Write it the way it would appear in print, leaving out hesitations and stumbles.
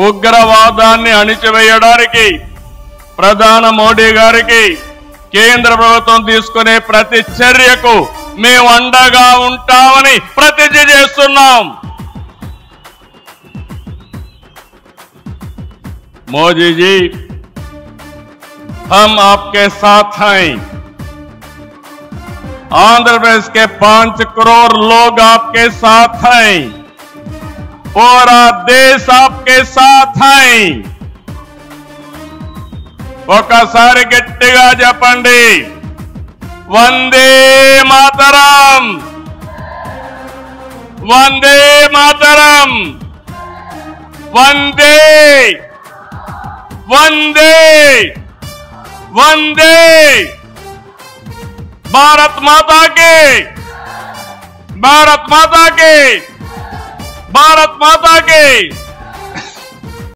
ఉగ్రవాదాన్ని అణిచివేయడానికి ప్రధాని మోడీ గారికి కేంద్ర ప్రభుత్వం తీసుకునే ప్రతి చర్యకు మేము అండగా ఉంటామని ప్రతిజ్ఞ చేస్తున్నాం। मोदी जी, हम आपके साथ हैं। आंध्र प्रदेश के 5 करोड़ लोग आपके साथ हैं। पूरा देश आपके साथ है। ఒకసారి గట్టిగా చెప్పండి, వందే మాతరం, వందే మాతరం, వందే వందే వందే। भारत माता की, भारत माता की, भारत माता की।